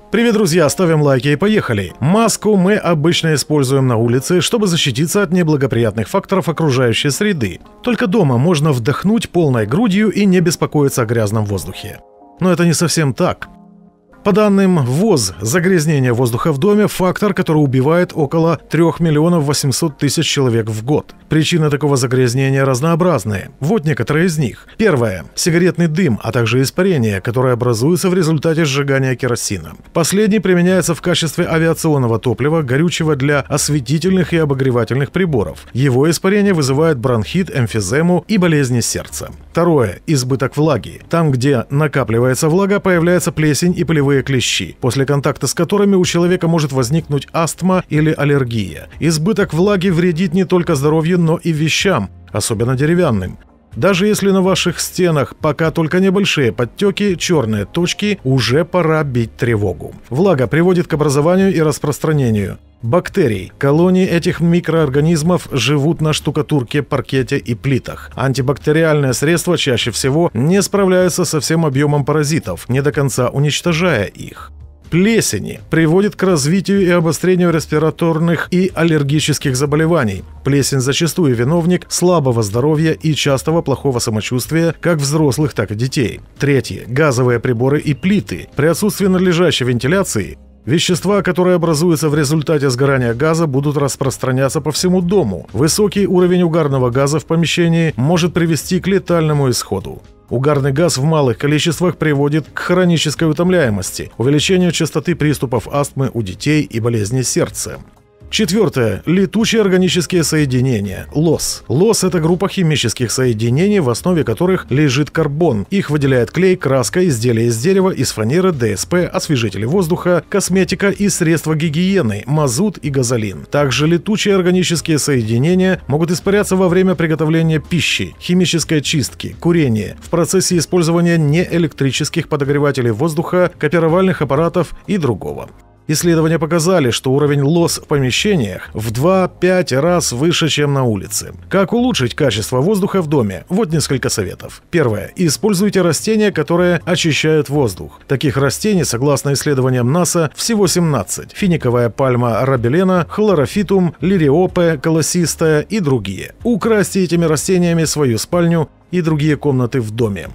Привет, друзья! Ставим лайки и поехали! Маску мы обычно используем на улице, чтобы защититься от неблагоприятных факторов окружающей среды. Только дома можно вдохнуть полной грудью и не беспокоиться о грязном воздухе. Но это не совсем так. По данным ВОЗ, загрязнение воздуха в доме – фактор, который убивает около 3 миллионов 800 тысяч человек в год. Причины такого загрязнения разнообразные. Вот некоторые из них. Первое – сигаретный дым, а также испарение, которое образуется в результате сжигания керосина. Последний применяется в качестве авиационного топлива, горючего для осветительных и обогревательных приборов. Его испарение вызывает бронхит, эмфизему и болезни сердца. Второе – избыток влаги. Там, где накапливается влага, появляется плесень и пылевые клещи, после контакта с которыми у человека может возникнуть астма или аллергия. Избыток влаги вредит не только здоровью, но и вещам, особенно деревянным. Даже если на ваших стенах пока только небольшие подтеки, черные точки, уже пора бить тревогу. Влага приводит к образованию и распространению бактерий. Колонии этих микроорганизмов живут на штукатурке, паркете и плитах. Антибактериальные средства чаще всего не справляются со всем объемом паразитов, не до конца уничтожая их. Плесени приводит к развитию и обострению респираторных и аллергических заболеваний. Плесень зачастую виновник слабого здоровья и частого плохого самочувствия как взрослых, так и детей. Третье. Газовые приборы и плиты. При отсутствии надлежащей вентиляции вещества, которые образуются в результате сгорания газа, будут распространяться по всему дому. Высокий уровень угарного газа в помещении может привести к летальному исходу. Угарный газ в малых количествах приводит к хронической утомляемости, увеличению частоты приступов астмы у детей и болезни сердца. Четвертое. Летучие органические соединения. ЛОС. ЛОС – это группа химических соединений, в основе которых лежит карбон. Их выделяет клей, краска, изделия из дерева, из фанеры, ДСП, освежители воздуха, косметика и средства гигиены, мазут и газолин. Также летучие органические соединения могут испаряться во время приготовления пищи, химической чистки, курения, в процессе использования неэлектрических подогревателей воздуха, копировальных аппаратов и другого. Исследования показали, что уровень ЛОС в помещениях в 2-5 раз выше, чем на улице. Как улучшить качество воздуха в доме? Вот несколько советов. Первое. Используйте растения, которые очищают воздух. Таких растений, согласно исследованиям НАСА, всего 17. Финиковая пальма рабелена, хлорофитум, лириопе, колосистая и другие. Украсьте этими растениями свою спальню и другие комнаты в доме.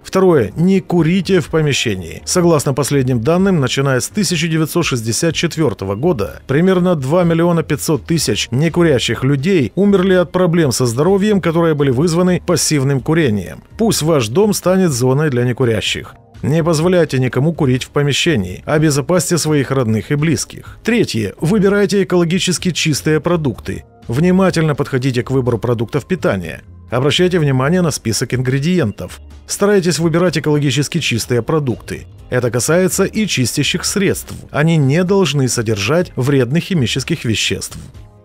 Второе. Не курите в помещении. Согласно последним данным, начиная с 1964 года, примерно 2 миллиона 500 тысяч некурящих людей умерли от проблем со здоровьем, которые были вызваны пассивным курением. Пусть ваш дом станет зоной для некурящих. Не позволяйте никому курить в помещении, обезопасьте своих родных и близких. Третье. Выбирайте экологически чистые продукты. Внимательно подходите к выбору продуктов питания. Обращайте внимание на список ингредиентов. Старайтесь выбирать экологически чистые продукты. Это касается и чистящих средств. Они не должны содержать вредных химических веществ.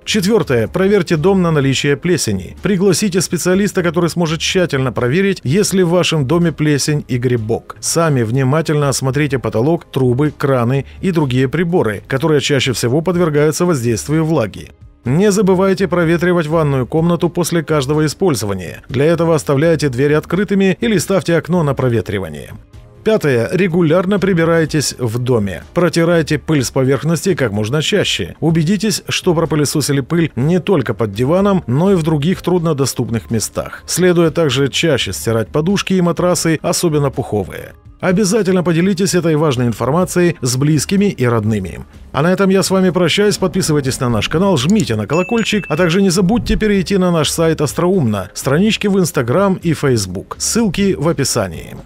Четвертое. Проверьте дом на наличие плесени. Пригласите специалиста, который сможет тщательно проверить, есть ли в вашем доме плесень и грибок. Сами внимательно осмотрите потолок, трубы, краны и другие приборы, которые чаще всего подвергаются воздействию влаги. Не забывайте проветривать ванную комнату после каждого использования. Для этого оставляйте двери открытыми или ставьте окно на проветривание. Пятое. Регулярно прибирайтесь в доме. Протирайте пыль с поверхности как можно чаще. Убедитесь, что пропылесосили пыль не только под диваном, но и в других труднодоступных местах. Следует также чаще стирать подушки и матрасы, особенно пуховые. Обязательно поделитесь этой важной информацией с близкими и родными. А на этом я с вами прощаюсь. Подписывайтесь на наш канал, жмите на колокольчик, а также не забудьте перейти на наш сайт Остроумно, странички в Instagram и Facebook. Ссылки в описании.